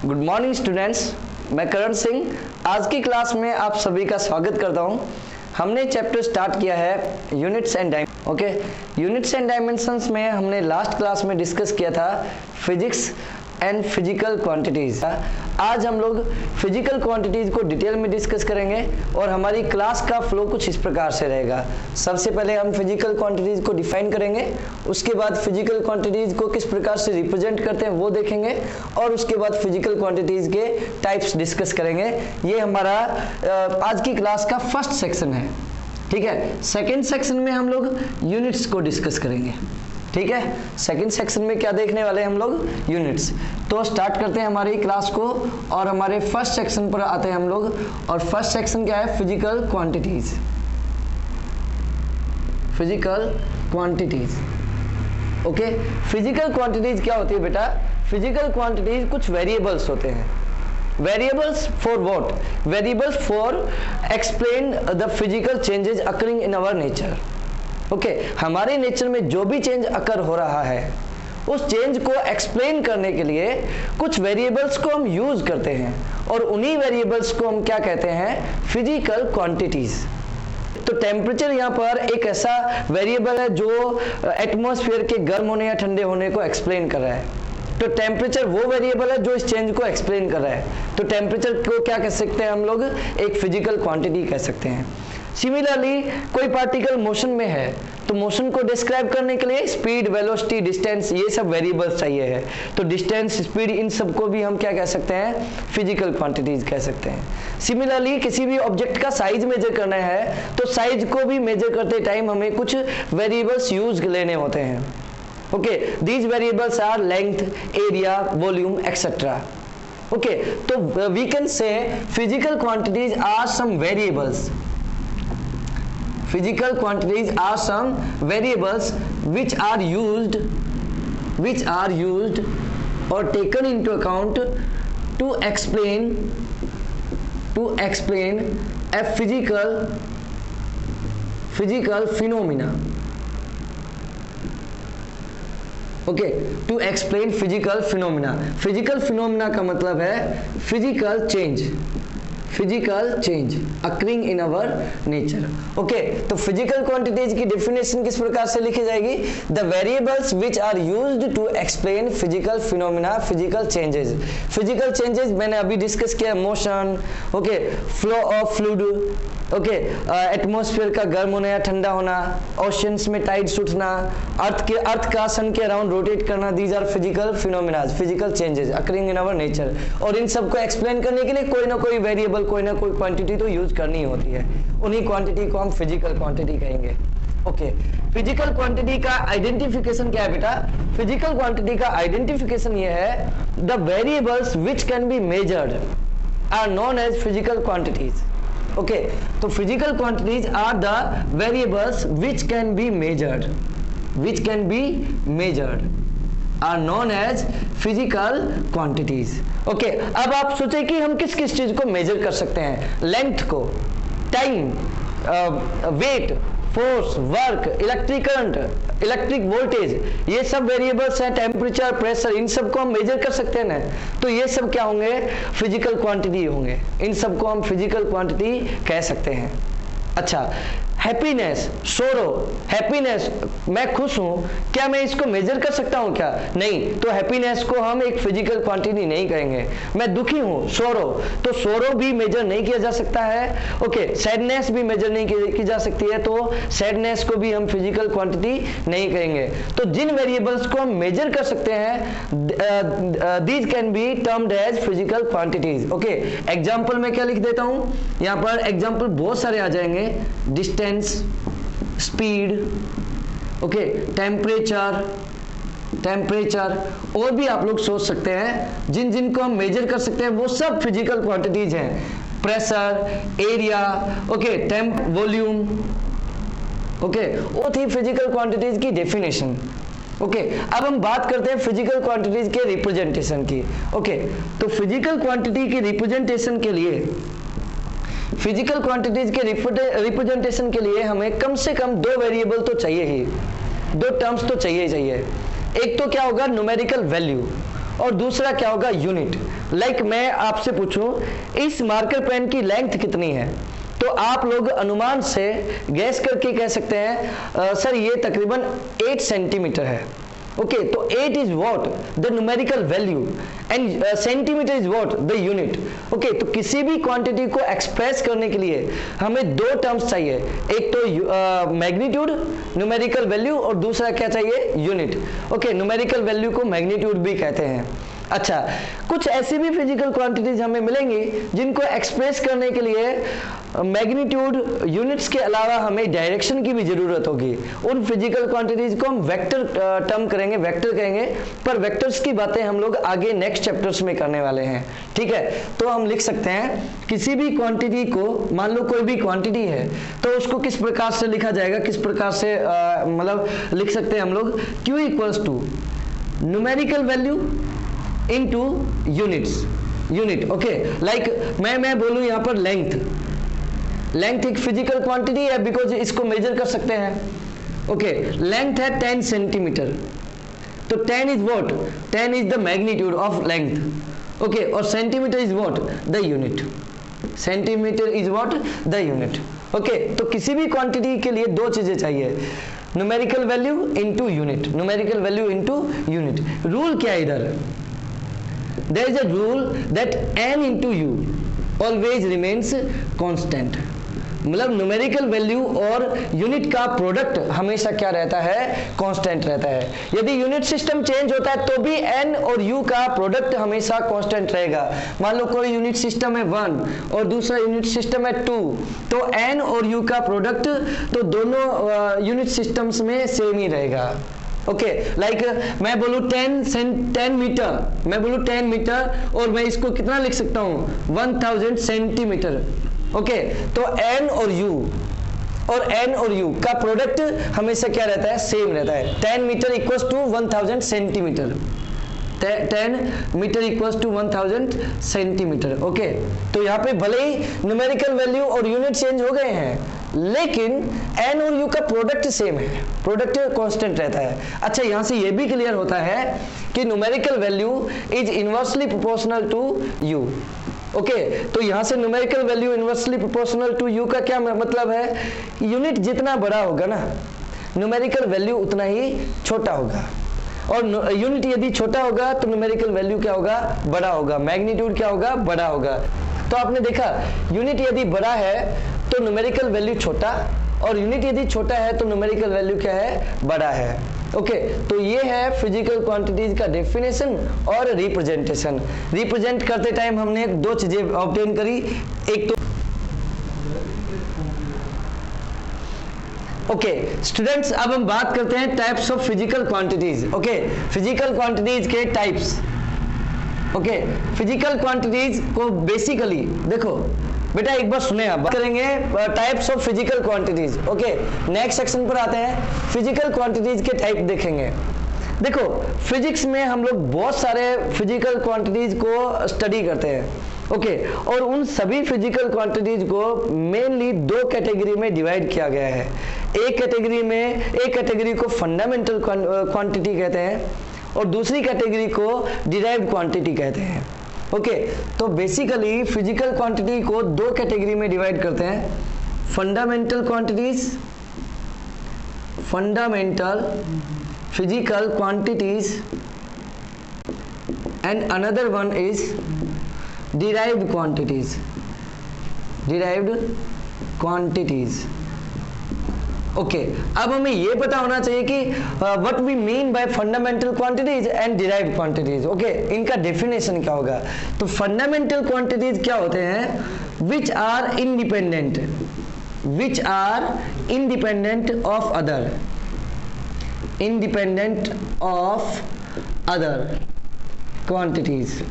Good morning students, मैं करण सिंह आज की क्लास में आप सभी का स्वागत करता हूं। हमने चैप्टर स्टार्ट किया है units and dimension. Okay, units and dimensions में हमने लास्ट क्लास में डिस्कस किया था फिजिक्स एंड फिजिकल क्वांटिटीज। आज हम लोग फिजिकल क्वांटिटीज को डिटेल में डिस्कस करेंगे और हमारी क्लास का फ्लो कुछ इस प्रकार से रहेगा। सबसे पहले हम फिजिकल क्वांटिटीज को डिफाइन करेंगे, उसके बाद फिजिकल क्वांटिटीज को किस प्रकार से रिप्रेजेंट करते हैं वो देखेंगे और उसके बाद फिजिकल क्वांटिटीज के टाइप्स डिस्कस करेंगे। ये हमारा आज की क्लास का फर्स्ट सेक्शन है। ठीक है, सेकेंड सेक्शन में हम लोग यूनिट्स को डिस्कस करेंगे। ठीक है, सेकंड सेक्शन में क्या देखने वाले हैं हम लोग? यूनिट्स। तो स्टार्ट करते हैं हमारी क्लास को और हमारे फर्स्ट सेक्शन पर आते हैं हम लोग। और फर्स्ट सेक्शन क्या है? Physical quantities. Physical quantities. Okay, physical quantities क्या होती है बेटा? फिजिकल क्वांटिटीज कुछ वेरिएबल्स होते हैं। Variables for what? Variables for explain the physical changes occurring in our nature. Okay, हमारे नेचर में जो भी चेंज अकर हो रहा है उस चेंज को एक्सप्लेन करने के लिए कुछ वेरिएबल्स को हम यूज करते हैं और उन्हीं वेरिएबल्स को हम क्या कहते हैं? Physical quantities. तो टेम्परेचर यहाँ पर एक ऐसा वेरिएबल है जो एटमॉस्फेयर के गर्म होने या ठंडे होने को एक्सप्लेन कर रहा है। तो टेम्परेचर वो वेरिएबल है जो इस चेंज को एक्सप्लेन कर रहा है। तो टेम्परेचर को क्या कह सकते हैं हम लोग? एक फिजिकल क्वांटिटी कह सकते हैं। सिमिलरली कोई पार्टिकल मोशन में है तो मोशन को डिस्क्राइब करने के लिए स्पीड, वेलोसिटी, डिस्टेंस, ये सब वेरिएबल्स चाहिए है। तो डिस्टेंस, स्पीड, इन सब को भी हम क्या कह सकते हैं? फिजिकल क्वांटिटीज कह सकते हैं। सिमिलरली किसी भी ऑब्जेक्ट का साइज मेजर करना है तो साइज को भी मेजर करते टाइम हमें कुछ वेरिएबल्स यूज लेने होते हैं। Okay, these variables are length, area, volume etcetera. Okay, तो we can say physical quantities are some variables. Physical quantities are some variables which are used or taken into account to explain a physical phenomena. Okay, to explain physical phenomena. Physical phenomena का मतलब है physical change occurring in our nature. Okay, तो physical quantities की definition किस प्रकार से लिखी जाएगी? The variables which are used to explain physical phenomena, physical changes. Physical changes मैंने अभी डिस्कस किया, motion, okay, flow of fluid, okay, atmosphere का गर्म होना या ठंडा होना, ओशंस में टाइड्स उठना, अर्थ का सन के अराउंड रोटेट करना, these are physical phenomena, physical changes occurring in our nature. और इन सब को एक्सप्लेन करने के लिए कोई ना कोई वेरिएबल, कोई ना कोई क्वांटिटी तो यूज करनी होती है। उन्हीं क्वांटिटी को हम फिजिकल क्वांटिटी कहेंगे। ओके, फिजिकल क्वांटिटी का आइडेंटिफिकेशन क्या है बेटा? फिजिकल क्वांटिटी का आइडेंटिफिकेशन ये है, the variables which can be measured are known as physical quantities. Okay, तो physical quantities are the variables which can be measured are known as physical quantities. Okay, अब आप सोचे कि हम किस किस चीज को मेजर कर सकते हैं? लेंथ को, time, weight, force, work, electric current, electric voltage, ये सब वेरिएबल्स हैं। टेम्परेचर, प्रेशर, इन सब को हम मेजर कर सकते हैं ना। तो ये सब क्या होंगे? फिजिकल क्वांटिटी होंगे। इन सब को हम फिजिकल क्वांटिटी कह सकते हैं। अच्छा, हैप्पीनेस, सोरो, हैप्पीनेस, मैं खुश हूं, क्या मैं इसको मेजर कर सकता हूं क्या? नहीं, तो हैप्पीनेस को हम एक फिजिकल क्वांटिटी नहीं कहेंगे। मैं दुखी हूं, सोरो, तो सोरो भी मेजर नहीं किया जा सकता है। ओके, सैडनेस भी मेजर नहीं की जा सकती है, तो सैडनेस को भी हम फिजिकल क्वांटिटी नहीं कहेंगे। तो जिन वेरिएबल्स को हम मेजर कर सकते हैं, these can be termed as physical quantities. Okay, example में क्या लिख देता हूं, यहां पर एग्जाम्पल बहुत सारे आ जाएंगे। डिस्टेंस, स्पीड, ओके, टेम्परेचर, और भी आप लोग सोच सकते हैं जिन जिन को हम मेजर कर सकते हैं वो सब फिजिकल क्वांटिटीज हैं। Pressure, area, okay, volume, okay, वो थी फिजिकल क्वांटिटीज की डेफिनेशन। ओके, अब हम बात करते हैं फिजिकल क्वांटिटीज के रिप्रेजेंटेशन की। ओके, तो फिजिकल क्वांटिटी की रिप्रेजेंटेशन के लिए, फिजिकल क्वांटिटीज के रिप्रेजेंटेशन के लिए हमें कम से कम दो वेरिएबल तो चाहिए ही, दो टर्म्स तो चाहिए ही चाहिए। एक तो क्या होगा? न्यूमेरिकल वैल्यू, और दूसरा क्या होगा यूनिट। लाइक मैं आपसे पूछूं इस मार्कर पेन की लेंथ कितनी है, तो आप लोग अनुमान से गैस करके कह सकते हैं सर ये तकरीबन 8 सेंटीमीटर है। ओके, तो 8 is what the numerical value and centimetre is what the unit. Okay, तो किसी भी क्वांटिटी को एक्सप्रेस करने के लिए हमें दो टर्म्स चाहिए, एक तो मैग्नीट्यूड न्यूमेरिकल वैल्यू और दूसरा क्या चाहिए यूनिट। ओके, न्यूमेरिकल वैल्यू को मैग्नीट्यूड भी कहते हैं। अच्छा, कुछ ऐसी भी फिजिकल क्वांटिटीज हमें मिलेंगी जिनको एक्सप्रेस करने के लिए मैग्नीट्यूड यूनिट्स के अलावा हमें डायरेक्शन की भी जरूरत होगी। उन फिजिकल क्वांटिटीज को हम वेक्टर टर्म करेंगे, वेक्टर कहेंगे, पर वेक्टर्स की बातें हम लोग आगे नेक्स्ट चैप्टर्स में करने वाले हैं। ठीक है, तो हम लिख सकते हैं किसी भी क्वांटिटी को, मान लो कोई भी क्वांटिटी है तो उसको किस प्रकार से लिखा जाएगा, किस प्रकार से मतलब लिख सकते हैं हम लोग, Q equals to numerical value into units, unit. Okay, like मैं बोलूं यहां पर लेंथ एक फिजिकल क्वांटिटी है बिकॉज इसको मेजर कर सकते हैं। ओके, लेंथ है 10 सेंटीमीटर, तो 10 is what, 10 is the magnitude of length. Okay, और centimetre is what the unit, centimetre is what the unit. Okay, तो किसी भी क्वांटिटी के लिए दो चीजें चाहिए, numerical value into unit, numerical value into unit. Rule क्या है इधर, there is a rule that n into u always remains constant। मतलब न्यूमेरिकल वैल्यू और यूनिट का प्रोडक्ट हमेशा क्या रहता है, कांस्टेंट रहता है। यदि यूनिट सिस्टम चेंज होता है तो भी n और u का प्रोडक्ट हमेशा कांस्टेंट रहेगा। मान लो कोई यूनिट सिस्टम है 1 और दूसरा यूनिट सिस्टम है 2, तो n और u का प्रोडक्ट तो दोनों यूनिट सिस्टम्स में सेम ही रहेगा। ओके, लाइक मैं बोलूं 10 मीटर, मैं बोलूं 10 मीटर और मैं इसको कितना लिख सकता हूं 1000 सेंटीमीटर। ओके, तो n और u का प्रोडक्ट हमेशा क्या रहता है, सेम रहता है। 10 metre equals to 1000 centimetre, 10 metre equals to 1000 centimetre. Okay, तो यहाँ पे भले ही न्यूमेरिकल वैल्यू और यूनिट चेंज हो गए हैं लेकिन n और u का प्रोडक्ट सेम है, प्रोडक्ट कांस्टेंट रहता है। अच्छा, यहां से ये भी क्लियर होता है कि numerical value is inversely proportional to u। Okay, तो यहां से numerical value inversely proportional to u का क्या मतलब है, यूनिट जितना बड़ा होगा ना न्यूमेरिकल वैल्यू उतना ही छोटा होगा, और यूनिट यदि छोटा होगा तो न्यूमेरिकल वैल्यू क्या होगा, बड़ा होगा, मैग्नीट्यूड क्या होगा, बड़ा होगा। तो आपने देखा यूनिट यदि बड़ा है तो न्यूमेरिकल वैल्यू छोटा, और यूनिट यदि छोटा है तो न्यूमेरिकल वैल्यू क्या है, बड़ा है। ओके, तो ये है फिजिकल क्वांटिटीज का डेफिनेशन और रिप्रेजेंटेशन। रिप्रेजेंट करते टाइम हमने दो चीजें ऑब्टेन करी, एक तो ओके स्टूडेंट्स, अब हम बात करते हैं types of physical quantities. Okay, physical quantities के टाइप्स। ओके, फिजिकल क्वांटिटीज को बेसिकली देखो बेटा, एक बार सुने, आप बात करेंगे types of physical quantities. Okay, next section पर आते हैं, फिजिकल क्वांटिटीज के टाइप देखेंगे। देखो, फिजिक्स में हम लोग बहुत सारे फिजिकल क्वांटिटीज को स्टडी करते हैं। ओके, और उन सभी फिजिकल क्वांटिटीज को मेनली दो कैटेगरी में डिवाइड किया गया है। एक कैटेगरी को फंडामेंटल क्वांटिटी कहते हैं और दूसरी कैटेगरी को डिराइव्ड क्वांटिटी कहते हैं। ओके, तो बेसिकली फिजिकल क्वांटिटी को दो कैटेगरी में डिवाइड करते हैं, fundamental quantities, fundamental physical quantities, and another one is derived quantities, derived quantities. Okay, अब हमें यह पता होना चाहिए कि what we mean by fundamental quantities and derived quantities. Okay, इनका डेफिनेशन क्या होगा। तो फंडामेंटल क्वांटिटीज क्या होते हैं, which are independent of other, independent of other quantities.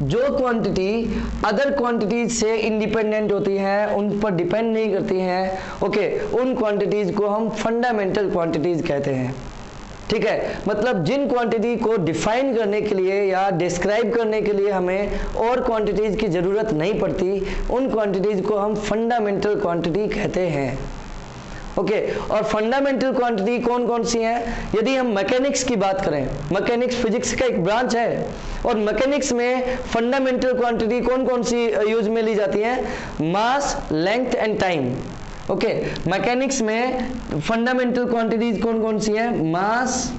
जो क्वांटिटी अदर क्वांटिटीज से इंडिपेंडेंट होती हैं, उन पर डिपेंड नहीं करती हैं, ओके, उन क्वांटिटीज को हम फंडामेंटल क्वांटिटीज कहते हैं। ठीक है, मतलब जिन क्वांटिटी को डिफाइन करने के लिए या डिस्क्राइब करने के लिए हमें और क्वांटिटीज की जरूरत नहीं पड़ती, उन क्वांटिटीज को हम फंडामेंटल क्वांटिटी कहते हैं। ओके और फंडामेंटल क्वांटिटी कौन कौन सी हैं? यदि हम मैकेनिक्स की बात करें, मैकेनिक्स फिजिक्स का एक ब्रांच है और मैकेनिक्स में फंडामेंटल क्वांटिटी कौन कौन सी यूज में ली जाती है? Mass, length and time. Okay mechanics में फंडामेंटल क्वांटिटीज कौन कौन सी हैं? मास,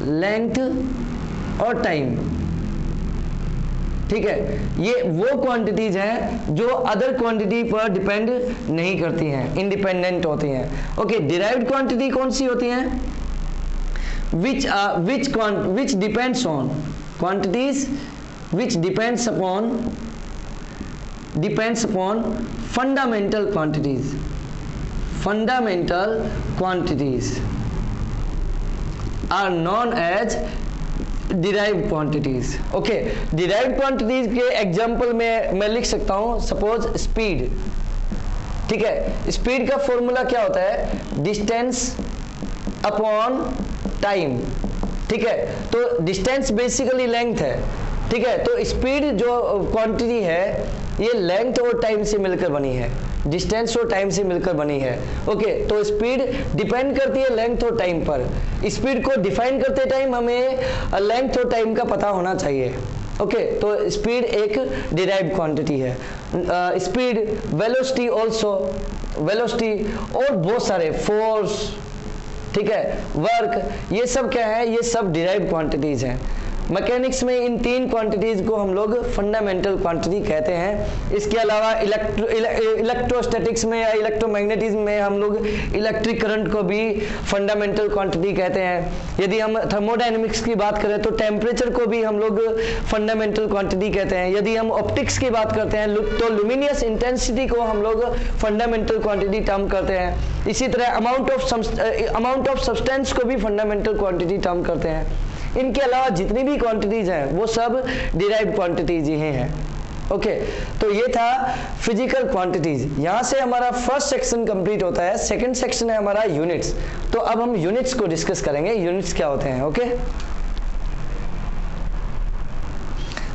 लेंथ और टाइम। ठीक है, ये वो क्वांटिटीज हैं जो अदर क्वांटिटी पर डिपेंड नहीं करती हैं, इंडिपेंडेंट होती हैं। ओके डिराइव्ड क्वांटिटी कौन सी होती हैं? which depends on quantities which depends upon fundamental quantities are known as derived quantities. Okay derived quantities के एग्जांपल में मैं लिख सकता हूं, सपोज स्पीड। ठीक है, स्पीड का फॉर्मूला क्या होता है? Distance upon time. ठीक है, तो डिस्टेंस बेसिकली लेंथ है। ठीक है, तो स्पीड जो क्वांटिटी है ये लेंथ और टाइम से मिलकर बनी है, डिस्टेंस और टाइम से मिलकर बनी है। ओके तो स्पीड डिपेंड करती है लेंथ और टाइम पर। स्पीड को डिफाइन करते टाइम हमें लेंथ और टाइम का पता होना चाहिए। ओके तो स्पीड एक डिराइव्ड क्वांटिटी है। स्पीड, वेलोसिटी ऑल्सो, वेलोसिटी और बहुत सारे, फोर्स, ठीक है, वर्क, ये सब क्या है? ये सब डिराइव्ड क्वांटिटीज हैं। मैकेनिक्स में इन तीन क्वांटिटीज को हम लोग फंडामेंटल क्वांटिटी कहते हैं। इसके अलावा इलेक्ट्रोस्टैटिक्स में या इलेक्ट्रोमैग्नेटिज्म में हम लोग इलेक्ट्रिक करंट को भी फंडामेंटल क्वांटिटी कहते हैं। यदि हम थर्मोडायनेमिक्स की बात करें तो टेम्परेचर को भी हम लोग फंडामेंटल क्वांटिटी कहते हैं। यदि हम ऑप्टिक्स की बात करते हैं तो लुमिनियस इंटेंसिटी को हम लोग फंडामेंटल क्वांटिटी टर्म करते हैं। इसी तरह अमाउंट ऑफ सब्सटेंस को भी फंडामेंटल क्वांटिटी टर्म करते हैं। इनके अलावा जितनी भी क्वांटिटीज हैं वो सब डिराइव्ड क्वांटिटीज ही हैं। ओके तो ये था फिजिकल क्वांटिटीज। यहां से हमारा फर्स्ट सेक्शन कंप्लीट होता है। सेकंड सेक्शन है हमारा यूनिट्स। तो अब हम यूनिट्स को डिस्कस करेंगे, यूनिट्स क्या होते हैं।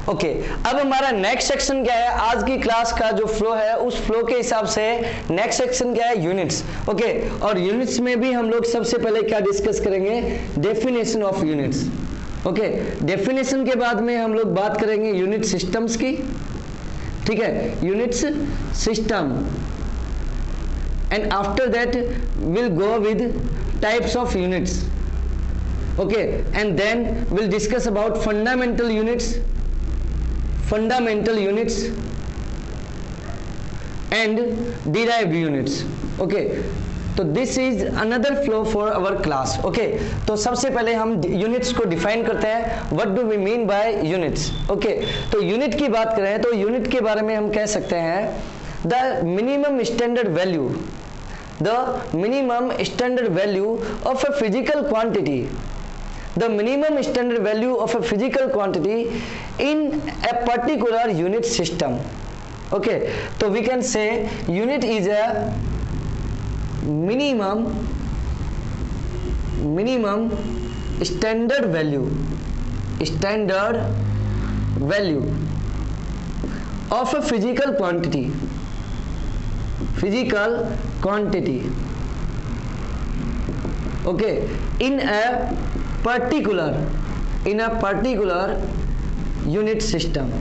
ओके अब हमारा नेक्स्ट सेक्शन क्या है? आज की क्लास का जो फ्लो है उस फ्लो के हिसाब से नेक्स्ट सेक्शन क्या है? यूनिट्स। ओके और यूनिट्स में भी हम लोग सबसे पहले क्या डिस्कस करेंगे? Definition of units. Okay definition के बाद में हम लोग बात करेंगे यूनिट सिस्टम्स की। ठीक है, units system and after that will go with types of units. Okay and then will discuss about fundamental units and derived units. Okay तो this is another flow for our class. Okay तो सबसे पहले हम units को define करते हैं। What do we mean by units? Okay तो unit की बात करें तो यूनिट के बारे में हम कह सकते हैं the minimum standard value of a physical quantity, the minimum standard value of a physical quantity in a particular unit system. Okay so we can say unit is a minimum standard value of a physical quantity okay in a particular unit system.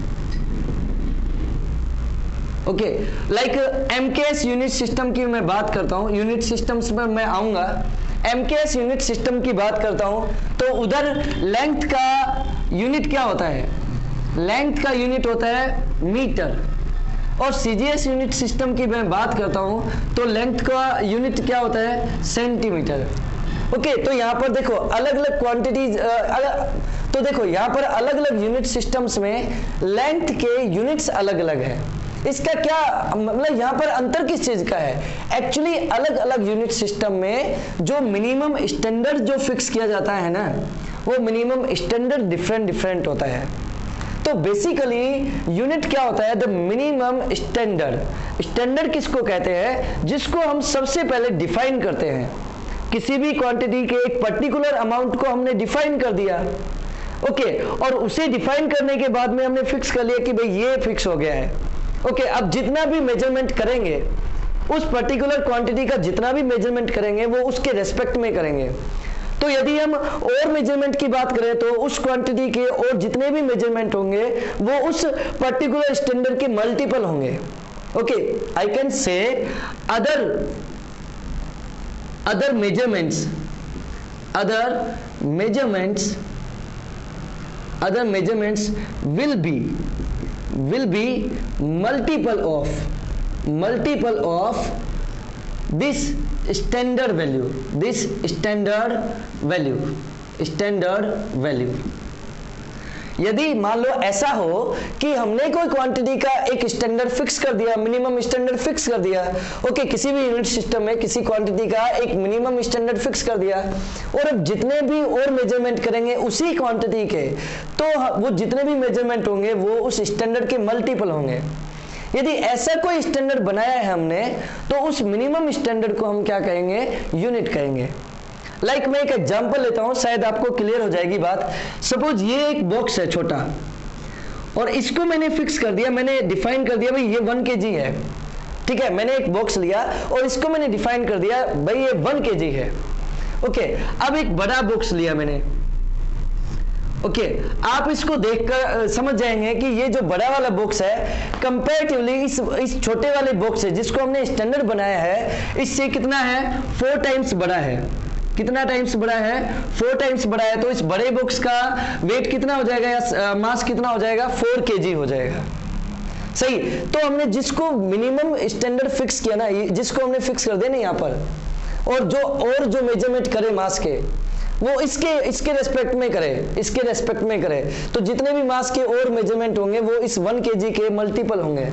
Okay like MKS unit system की मैं बात करता हूं, unit systems में मैं आऊंगा। MKS unit system की बात करता हूं तो उधर लेंथ का यूनिट क्या होता है? लेंथ का यूनिट होता है मीटर। और सीजीएस यूनिट सिस्टम की मैं बात करता हूं तो लेंथ का यूनिट क्या होता है? सेंटीमीटर। ओके तो यहाँ पर देखो अलग अलग क्वांटिटीज तो देखो यहाँ पर अलग अलग यूनिट सिस्टम्स में लेंथ के यूनिट्स अलग अलग है। इसका क्या मतलब यहाँ पर अंतर किस चीज का है? एक्चुअली अलग अलग यूनिट सिस्टम में जो मिनिमम स्टैंडर्ड जो फिक्स किया जाता है ना, वो मिनिमम स्टैंडर्ड डिफरेंट होता है। तो बेसिकली यूनिट क्या होता है? The minimum standard. स्टैंडर्ड किसको कहते हैं? जिसको हम सबसे पहले डिफाइन करते हैं। किसी भी क्वांटिटी के एक पर्टिकुलर अमाउंट को हमने डिफाइन कर दिया। ओके और उसे डिफाइन करने के बाद में हमने फिक्स कर लिया कि भाई ये फिक्स हो गया है। ओके अब जितना भी मेजरमेंट करेंगे उस पर्टिकुलर क्वांटिटी का जितना भी मेजरमेंट करेंगे वो उसके रेस्पेक्ट में करेंगे। तो यदि हम और मेजरमेंट की बात करें तो उस क्वांटिटी के और जितने भी मेजरमेंट होंगे वो उस पर्टिकुलर स्टैंडर्ड के मल्टीपल होंगे। Okay, I can say other measurements will be multiple of this standard value। यदि मान लो ऐसा हो कि हमने कोई क्वांटिटी का एक स्टैंडर्ड फिक्स कर दिया, मिनिमम स्टैंडर्ड फिक्स कर दिया, ओके, किसी भी यूनिट सिस्टम में किसी क्वांटिटी का एक मिनिमम स्टैंडर्ड फिक्स कर दिया, और अब जितने भी और मेजरमेंट करेंगे उसी क्वांटिटी के, तो वो जितने भी मेजरमेंट होंगे वो उस स्टैंडर्ड के मल्टीपल होंगे। यदि ऐसा कोई स्टैंडर्ड बनाया है हमने, तो उस मिनिमम स्टैंडर्ड को हम क्या कहेंगे? यूनिट कहेंगे। मैं एक एग्जांपल लेता हूं, शायद आपको क्लियर हो जाएगी बात। सपोज ये एक बॉक्स है छोटा, और इसको मैंने फिक्स कर दिया, मैंने डिफाइन कर दिया भाई ये 1 kg है। ठीक है, मैंने एक बॉक्स लिया और इसको मैंने डिफाइन कर दिया भाई ये 1 kg है। ओके, अब एक बड़ा बॉक्स लिया मैंने। ओके, आप इसको देखकर समझ जाएंगे कि ये जो बड़ा वाला बॉक्स है कंपैरेटिवली इस छोटे वाले बॉक्स से जिसको हमने स्टैंडर्ड बनाया है, इससे कितना है? 4 टाइम्स बड़ा है। कितना टाइम्स बड़ा है? 4 टाइम्स बड़ा है। तो इस बड़े बॉक्स का वेट कितना हो जाएगा या मास कितना हो जाएगा? 4 kg हो जाएगा। सही। तो हमने जिसको मिनिमम स्टैंडर्ड फिक्स किया ना, जिसको हमने फिक्स कर दिया ना यहाँ पर, और जो मेजरमेंट करे मास के, वो इसके रेस्पेक्ट में करे, तो जितने भी मास के और मेजरमेंट होंगे वो इस 1 kg के मल्टीपल होंगे।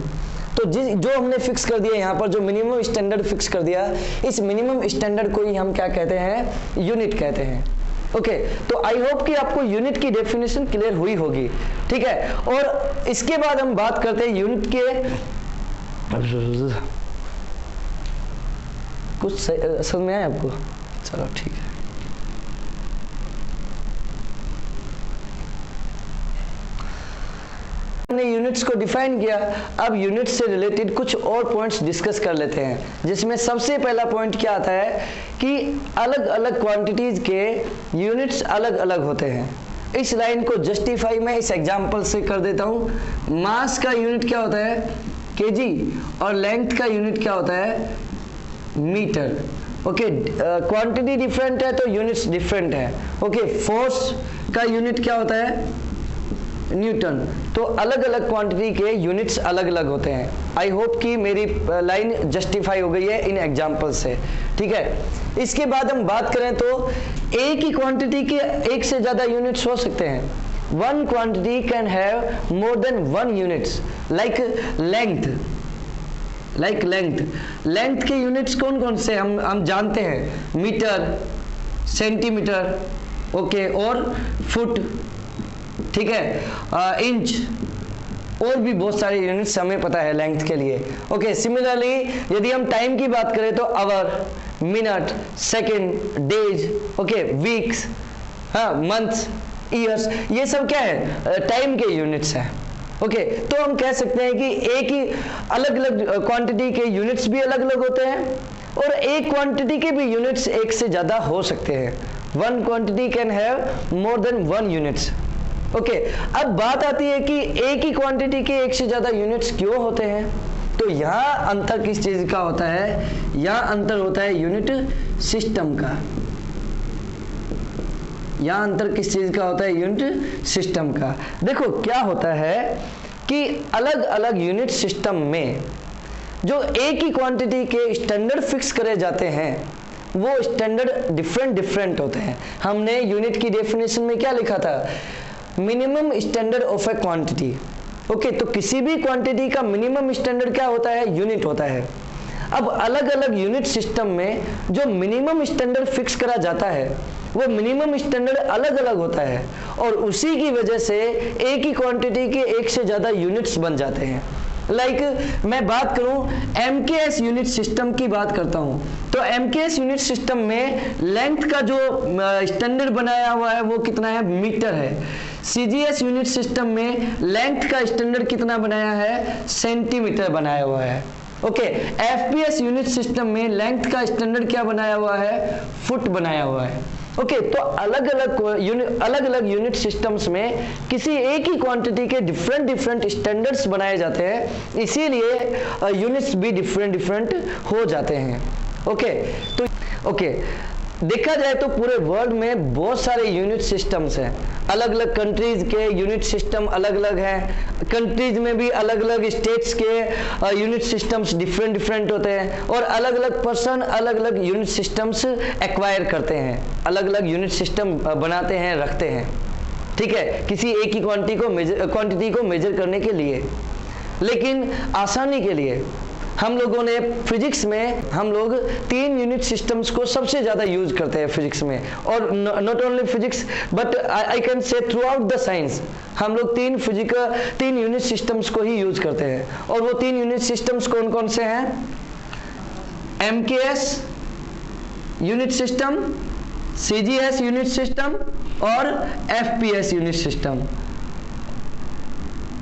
तो जो हमने फिक्स कर दिया यहाँ पर, जो मिनिमम स्टैंडर्ड फिक्स कर दिया, इस मिनिमम स्टैंडर्ड को ही हम क्या कहते हैं? यूनिट कहते हैं। ओके, तो आई होप कि आपको यूनिट की डेफिनेशन क्लियर हुई होगी। ठीक है, और इसके बाद हम बात करते हैं यूनिट के कुछ समझ में आया आपको? चलो ठीक है। हमने यूनिट्स को डिफाइन किया, अब यूनिट्स से रिलेटेड कुछ और पॉइंट्स डिस्कस कर लेते हैं, जिसमें सबसे पहला पॉइंट क्या आता है कि अलग अलग क्वांटिटीज के यूनिट्स अलग अलग होते हैं। इस लाइन को जस्टिफाई मैं इस एग्जांपल से कर देता हूं। मास का यूनिट क्या होता है? केजी, और लेंथ का यूनिट क्या होता है? मीटर। ओके, क्वांटिटी डिफरेंट है तो यूनिट्स डिफरेंट है। ओके, फोर्स का यूनिट क्या होता है? न्यूटन। तो अलग अलग क्वांटिटी के यूनिट्स अलग अलग होते हैं। आई होप कि मेरी लाइन जस्टिफाई हो गई है इन एग्जांपल से। ठीक है, इसके बाद हम बात करें तो एक ही क्वांटिटी के एक से ज्यादा यूनिट्स हो सकते हैं। One quantity can have more than 1 units. Like length के यूनिट्स कौन कौन से हम जानते हैं? मीटर, सेंटीमीटर, ओके, और फुट। ठीक है, इंच, और भी बहुत सारे यूनिट्स हमें पता है लेंथ के लिए। ओके, सिमिलरली यदि हम टाइम की बात करें तो hour, minute, second, days, okay, weeks, हाँ, मंथ्स, ईयर्स, ये सब क्या है? टाइम के यूनिट्स हैं। ओके, तो हम कह सकते हैं कि एक ही अलग अलग क्वांटिटी के यूनिट्स भी अलग अलग होते हैं, और एक क्वांटिटी के भी यूनिट्स एक से ज्यादा हो सकते हैं। One quantity can have more than 1 units. Okay, अब बात आती है कि एक ही क्वांटिटी के एक से ज्यादा यूनिट्स क्यों होते हैं? तो यहाँ अंतर किस चीज का होता है? यहाँ अंतर होता है यूनिट सिस्टम का। यहाँ अंतर किस चीज का होता है? यूनिट सिस्टम का। देखो क्या होता है कि अलग अलग यूनिट सिस्टम में जो एक ही क्वांटिटी के स्टैंडर्ड फिक्स करे जाते हैं, वो स्टैंडर्ड डिफरेंट होते हैं। हमने यूनिट की डेफिनेशन में क्या लिखा था? Minimum standard of A quantity. Okay, तो किसी भी क्वांटिटी का मिनिमम स्टैंडर्ड क्या होता है? यूनिट होता है। अब अलग अलग यूनिट सिस्टम में जो मिनिमम स्टैंडर्ड फिक्स करा जाता है, वो मिनिमम स्टैंडर्ड अलग अलग होता है, और उसी की वजह से एक ही क्वांटिटी के एक से ज्यादा यूनिट्स बन जाते हैं। मैं बात करूं एमकेएस यूनिट सिस्टम की बात करता हूं, तो एमकेएस यूनिट सिस्टम में लेंथ का जो स्टैंडर्ड बनाया हुआ है वो कितना है? मीटर है। सीजीएस यूनिट सिस्टम में लेंथ का स्टैंडर्ड कितना बनाया है? सेंटीमीटर बनाया हुआ है। ओके, एफपीएस यूनिट सिस्टम में लेंथ का स्टैंडर्ड क्या बनाया हुआ है? फुट बनाया हुआ है। ओके, तो अलग अलग यूनिट सिस्टम्स में किसी एक ही क्वांटिटी के डिफरेंट स्टैंडर्ड्स बनाए जाते हैं, इसीलिए यूनिट्स भी डिफरेंट हो जाते हैं। ओके, तो देखा जाए तो पूरे वर्ल्ड में बहुत सारे यूनिट सिस्टम्स हैं। अलग अलग कंट्रीज के यूनिट सिस्टम अलग अलग हैं, कंट्रीज में भी अलग अलग स्टेट्स के यूनिट सिस्टम्स डिफरेंट होते हैं, और अलग अलग पर्सन अलग अलग यूनिट सिस्टम्स एक्वायर करते हैं, अलग अलग यूनिट सिस्टम बनाते हैं, रखते हैं। ठीक है, किसी एक ही क्वांटिटी को मेजर करने के लिए। लेकिन आसानी के लिए हम लोगों ने फिजिक्स में हम लोग 3 यूनिट सिस्टम्स को सबसे ज्यादा यूज करते हैं फिजिक्स में, और not only physics but I can say through out the science हम लोग 3 यूनिट सिस्टम्स को ही यूज करते हैं। और वो 3 यूनिट सिस्टम्स कौन कौन से हैं? MKS unit system, CGS unit system और एफपीएस यूनिट सिस्टम।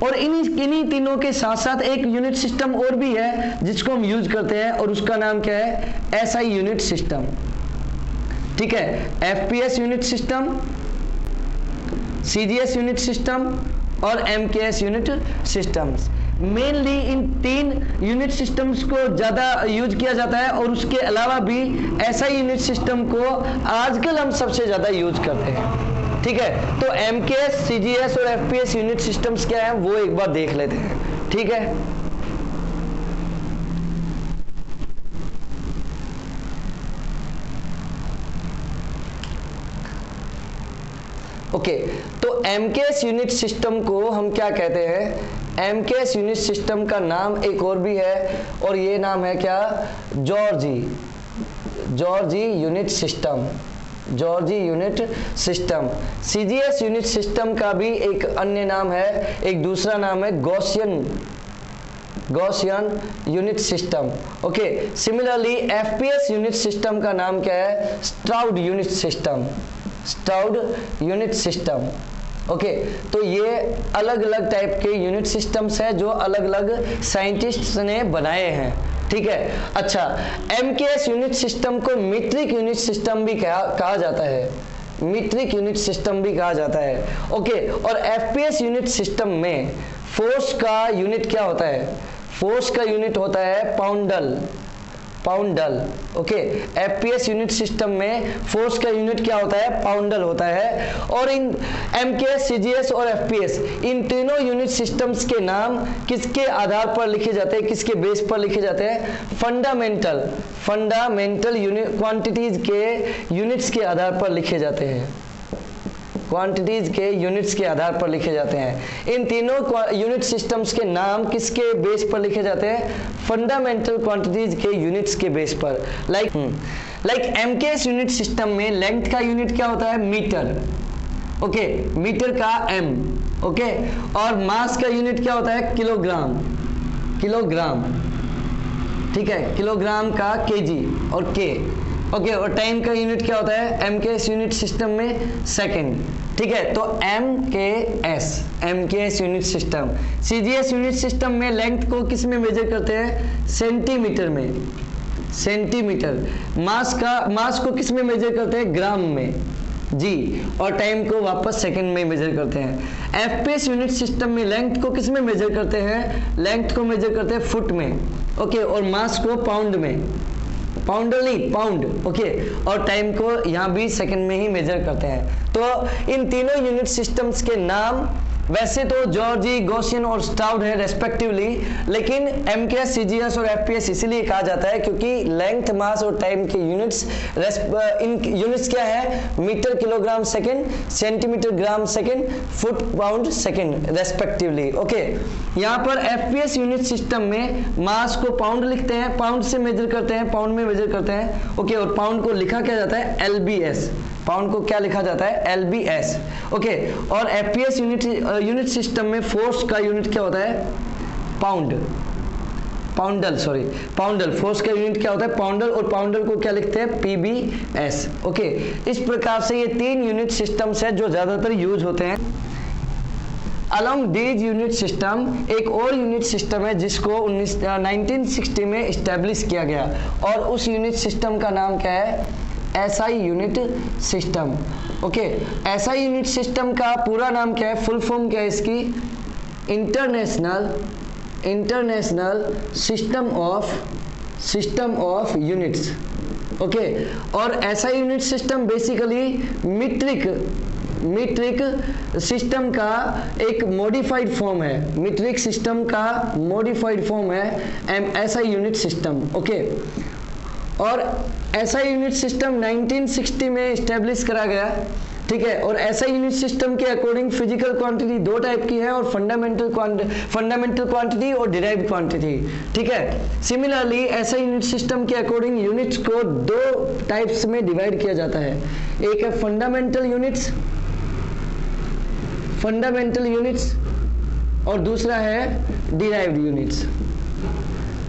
और इन्हीं तीनों के साथ साथ एक यूनिट सिस्टम और भी है जिसको हम यूज करते हैं, और उसका नाम क्या है? SI unit system. ठीक है, FPS unit system, CGS unit system और एमकेएस यूनिट सिस्टम्स। मेनली इन 3 यूनिट सिस्टम्स को ज्यादा यूज किया जाता है, और उसके अलावा भी एसआई यूनिट सिस्टम को आजकल हम सबसे ज्यादा यूज करते हैं। ठीक है, तो एमकेएस, सीजीएस और एफपीएस यूनिट सिस्टम्स क्या है वो एक बार देख लेते हैं। ठीक है, ओके, तो एमकेएस यूनिट सिस्टम को हम क्या कहते हैं? एमकेएस यूनिट सिस्टम का नाम एक और भी है, और ये नाम है क्या? Giorgi unit system. Giorgi unit system. CGS unit system का भी एक अन्य नाम है, एक दूसरा नाम है Gaussian unit system. Okay, similarly FPS unit system का नाम क्या है? स्ट्राउड यूनिट सिस्टम। ओके, तो ये अलग अलग टाइप के यूनिट सिस्टम्स है जो अलग अलग साइंटिस्ट्स ने बनाए हैं। ठीक है, अच्छा, एमकेएस यूनिट सिस्टम को मीट्रिक यूनिट सिस्टम भी कहा जाता है, मीट्रिक यूनिट सिस्टम भी कहा जाता है। ओके, और एफपीएस यूनिट सिस्टम में फोर्स का यूनिट क्या होता है? फोर्स का यूनिट होता है पाउंडल। ओके, एफपीएस यूनिट सिस्टम में फोर्स का यूनिट क्या होता है? पाउंडल होता है। और इन एमकेएस, सीजीएस और एफपीएस इन तीनों यूनिट सिस्टम्स के नाम किसके आधार पर लिखे जाते हैं, किसके बेस पर लिखे जाते हैं? फंडामेंटल यूनिट क्वांटिटीज के यूनिट्स के आधार पर लिखे जाते हैं, क्वांटिटीज के यूनिट्स के आधार पर लिखे जाते हैं। इन तीनों यूनिट सिस्टम्स के नाम किसके बेस पर लिखे जाते हैं? फंडामेंटल क्वांटिटीज के यूनिट्स के बेस पर। लाइक एमकेएस यूनिट सिस्टम में लेंथ का यूनिट क्या होता है? मीटर। ओके, मीटर का एम। ओके, और मास का यूनिट क्या होता है? किलोग्राम। ठीक है, किलोग्राम का केजी और के। ओके, और टाइम का यूनिट क्या होता है? एमकेएस यूनिट सिस्टम में सेकंड। ठीक है, तो MKS unit system. CGS unit system में लेंथ को किस में मेजर करते हैं? सेंटीमीटर में। मास को किस में मेजर करते हैं? ग्राम में जी, और टाइम को वापस सेकंड में मेजर करते हैं। एफपीएस यूनिट सिस्टम में लेंथ को किस में मेजर करते हैं? लेंथ को मेजर करते हैं फुट में। ओके, और मास को पाउंड में, पाउंड। ओके, और टाइम को यहाँ भी सेकंड में ही मेजर करते हैं। तो इन तीनों यूनिट सिस्टम्स के नाम वैसे तो जॉर्जी, गॉसियन और स्ट्राउड है रेस्पेक्टिवली, लेकिन एमकेएस, सीजीएस और एफपीएस इसीलिए कहा जाता है क्योंकि लेंथ, मास और टाइम के यूनिट्स इन यूनिट्स क्या है? Metre, kilogram, second, centimetre, gram, second, foot, pound, second respectively. Okay, यहाँ पर एफपीएस यूनिट सिस्टम में मास को पाउंड लिखते हैं, पाउंड से मेजर करते हैं, पाउंड में मेजर करते हैं। ओके, और पाउंड को लिखा क्या जाता है? एलबीएस। पाउंड को क्या लिखा जाता है? एलबीएस। ओके, और एफपीएस यूनिट सिस्टम में फोर्स का यूनिट क्या होता है? पाउंडल। फोर्स का यूनिट क्या होता है? पाउंडल, और पाउंडल को क्या लिखते हैं? पीबीएस। ओके, इस प्रकार से ये 3 यूनिट सिस्टम्स है जो ज्यादातर यूज होते हैं। अलोंग दीज यूनिट सिस्टम एक और यूनिट सिस्टम है जिसको 1960 में इस्टेब्लिश किया गया, और उस यूनिट सिस्टम का नाम क्या है? SI unit system. Okay, SI unit system का पूरा नाम क्या है, फुल फॉर्म क्या है इसकी? International system of units. Okay, और SI unit system basically metric system का एक मॉडिफाइड फॉर्म है, मीट्रिक सिस्टम का मॉडिफाइड फॉर्म है एसआई यूनिट सिस्टम। ओके, और एसआई यूनिट सिस्टम 1960 में इस्टेब्लिश करा गया, ठीक है। और एसआई यूनिट सिस्टम के अकॉर्डिंग फिजिकल क्वांटिटी दो टाइप की है, और फंडामेंटल क्वांटिटी और डिराइव्ड क्वांटिटी, ठीक है। सिमिलरली एसआई यूनिट सिस्टम के अकॉर्डिंग यूनिट्स को दो टाइप्स में डिवाइड किया जाता है, एक है फंडामेंटल यूनिट्स और दूसरा है डिराइव्ड यूनिट्स,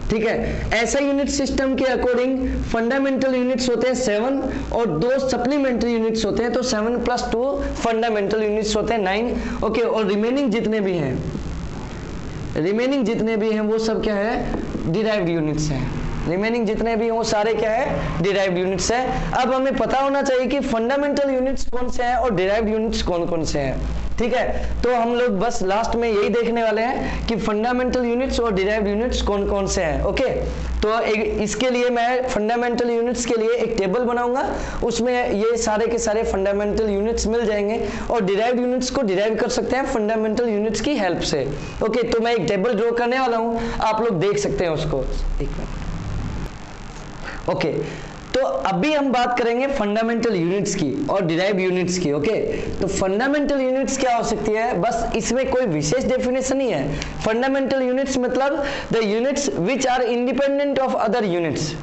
ठीक है। ऐसा यूनिट सिस्टम के अकॉर्डिंग फंडामेंटल यूनिट्स होते हैं 7 और 2 सप्लीमेंट्री यूनिट्स होते हैं, तो 7 + 2 फंडामेंटल यूनिट्स होते हैं 9। ओके, और रिमेनिंग जितने भी हैं वो सब क्या है? डिराइव्ड यूनिट्स हैं। रिमेनिंग जितने भी हैं वो सारे क्या है? डिराइव्ड यूनिट्स हैं। अब हमें पता होना चाहिए कि फंडामेंटल यूनिट्स कौन से हैं और डिराइव्ड यूनिट्स कौन कौन से हैं, ठीक है। तो हम लोग बस लास्ट में यही देखने वाले हैं कि फंडामेंटल यूनिट्स और डिराइव्ड यूनिट्स कौन कौन से हैं। ओके, तो इसके लिए मैं फंडामेंटल यूनिट्स के लिए एक टेबल बनाऊंगा, उसमें ये सारे के सारे फंडामेंटल यूनिट्स मिल जाएंगे, और डिराइव्ड यूनिट्स को डिराइव कर सकते हैं फंडामेंटल यूनिट्स की हेल्प से। ओके, तो मैं एक टेबल ड्रॉ करने वाला हूं, आप लोग देख सकते हैं उसको। एक मिनट। ओके, तो अभी हम बात करेंगे फंडामेंटल यूनिट्स की और डिराइव्ड यूनिट्स की। ओके, तो फंडामेंटल यूनिट्स क्या हो सकती है? बस इसमें कोई विशेष डेफिनेशन नहीं है। फंडामेंटल यूनिट्स मतलब the units which are independent of other units.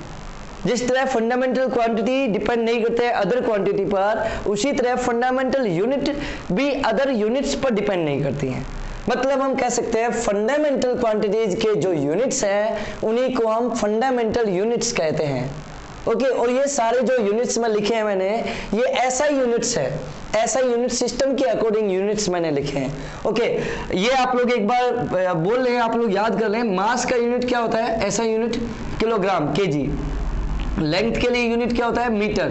जिस तरह फंडामेंटल क्वांटिटी डिपेंड नहीं करते हैं अदर क्वांटिटी पर, उसी तरह फंडामेंटल यूनिट भी अदर यूनिट्स पर डिपेंड नहीं करती हैं। मतलब हम कह सकते हैं फंडामेंटल क्वांटिटीज के जो यूनिट्स हैं उन्हीं को हम फंडामेंटल यूनिट्स कहते हैं। ओके, और ये सारे जो यूनिट्स में लिखे हैं मैंने, ये ऐसा यूनिट्स है, ऐसा यूनिट सिस्टम के अकॉर्डिंग यूनिट्स मैंने लिखे हैं। ओके, ये आप लोग एक बार बोल लें, आप लोग याद कर लें। मास का यूनिट क्या होता है? ऐसा यूनिट किलोग्राम, केजी। लेंथ के लिए यूनिट क्या होता है? मीटर।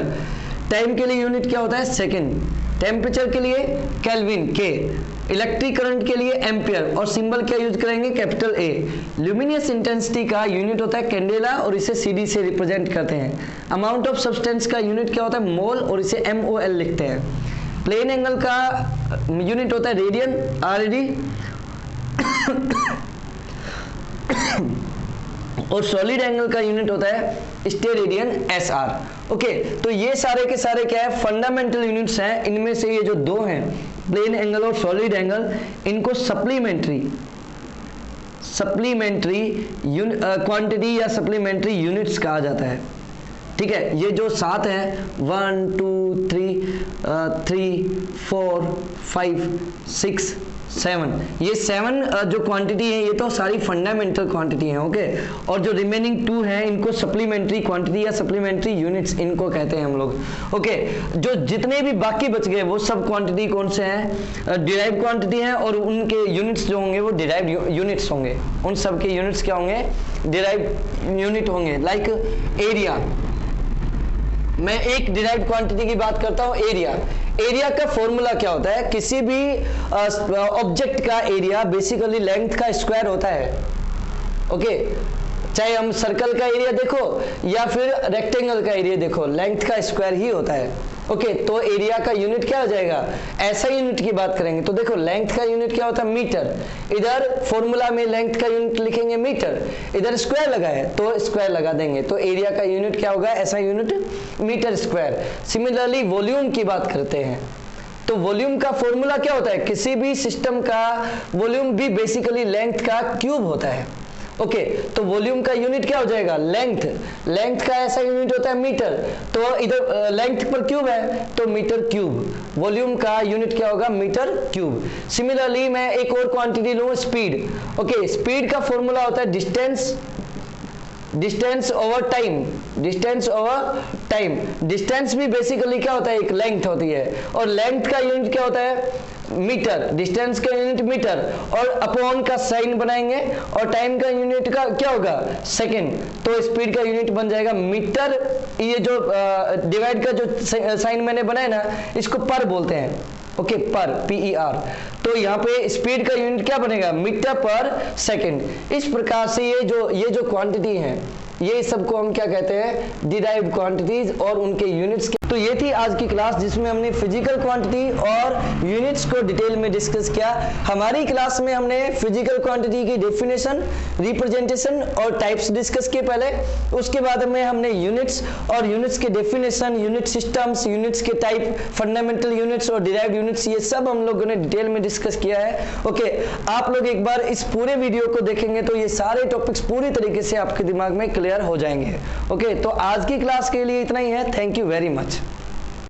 टाइम के लिए यूनिट क्या होता है? सेकेंड। टेम्परेचर के लिए केल्विन, के। इलेक्ट्रिक करंट के लिए एम्पियर, और सिंबल क्या यूज करेंगे? Capital A. ल्यूमिनियस इंटेंसिटी का यूनिट होता है कैंडेला, और इसे सीडी से रिप्रेजेंट करते हैं। अमाउंट ऑफ सब्सटेंस का यूनिट क्या होता है? मोल, और इसे MOL लिखते हैं। प्लेन एंगल का यूनिट होता है रेडियन, RD। और सॉलिड एंगल का यूनिट होता है स्टेरेडियन, SR। ओके, तो ये सारे के सारे क्या है? फंडामेंटल यूनिट्स हैं। इनमें से ये जो दो हैं, प्लेन एंगल और सॉलिड एंगल, इनको सप्लीमेंट्री क्वांटिटी या सप्लीमेंट्री यूनिट्स कहा जाता है, ठीक है। ये जो 7 हैं, 1 2 3 4 5 6 7, ये 7 जो क्वांटिटी है ये तो सारी फंडामेंटल क्वांटिटी है। ओके, और जो रिमेनिंग 2 हैं इनको सप्लीमेंट्री क्वांटिटी या सप्लीमेंट्री यूनिट्स इनको कहते हैं हम लोग। ओके, जो जितने भी बाकी बच गए वो सब क्वांटिटी कौन से हैं? डिराइव क्वांटिटी हैं, और उनके यूनिट्स जो होंगे वो डिराइव यूनिट्स होंगे। उन सब के यूनिट्स क्या होंगे? डिराइव यूनिट होंगे। लाइक एरिया, मैं एक डिराइव्ड क्वांटिटी की बात करता हूं, एरिया का फॉर्मूला क्या होता है? किसी भी ऑब्जेक्ट का एरिया बेसिकली लेंथ का स्क्वायर होता है। ओके, चाहे हम सर्कल का एरिया देखो या फिर रेक्टेंगल का एरिया देखो, लेंथ का स्क्वायर ही होता है। ओके, तो एरिया का यूनिट क्या हो जाएगा? ऐसा यूनिट की बात करेंगे तो देखो लेंथ का यूनिट क्या होता है? मीटर। इधर फॉर्मूला में लेंथ का यूनिट लिखेंगे मीटर, इधर स्क्वायर लगा है तो स्क्वायर लगा देंगे, तो एरिया का यूनिट क्या होगा? ऐसा unit metre square. Similarly volume की बात करते हैं तो वॉल्यूम का फॉर्मूला क्या होता है? किसी भी सिस्टम का वॉल्यूम भी बेसिकली लेंथ का क्यूब होता है। ओके, तो वॉल्यूम का यूनिट क्या हो जाएगा? लेंथ का ऐसा यूनिट होता है मीटर, तो इधर लेंथ पर क्यूब है तो मीटर क्यूब। वॉल्यूम का यूनिट क्या होगा? Metre cube. सिमिलरली मैं एक और क्वांटिटी लूं, स्पीड। ओके, स्पीड का फॉर्मूला होता है डिस्टेंस ओवर टाइम। डिस्टेंस भी बेसिकली क्या होता है? एक लेंथ होती है, और लेंथ का यूनिट क्या होता है? मीटर, डिस्टेंस का यूनिट मीटर, और अपॉन का साइन बनाएंगे और टाइम का यूनिट का क्या होगा सेकंड, तो स्पीड का यूनिट बन जाएगा मीटर। ये जो डिवाइड का जो साइन मैंने बनाया ना, इसको पर बोलते हैं, ओके, पर, PER। तो यहाँ पे स्पीड का यूनिट क्या बनेगा, मीटर पर सेकंड। इस प्रकार से ये जो क्वांटिटी है, ये सबको हम क्या कहते हैं, डिराइव्ड क्वांटिटीज और उनके यूनिट्स के। तो ये थी आज की क्लास जिसमें हमने फिजिकल क्वांटिटी और यूनिट्स को डिटेल में डिस्कस किया। हमारी क्लास में हमने फिजिकल क्वांटिटी की डेफिनेशन, रिप्रेजेंटेशन और टाइप्स डिस्कस किए पहले, उसके बाद में हमने यूनिट्स और यूनिट्स के डेफिनेशन, यूनिट सिस्टम्स, यूनिट्स के टाइप, फंडामेंटल यूनिट्स और डिराइव्ड यूनिट्स, ये सब हम लोगों ने डिटेल में डिस्कस किया है। ओके, आप लोग एक बार इस पूरे वीडियो को देखेंगे तो ये सारे टॉपिक्स पूरी तरीके से आपके दिमाग में क्लियर हो जाएंगे। ओके, तो आज की क्लास के लिए इतना ही है। Thank you very much.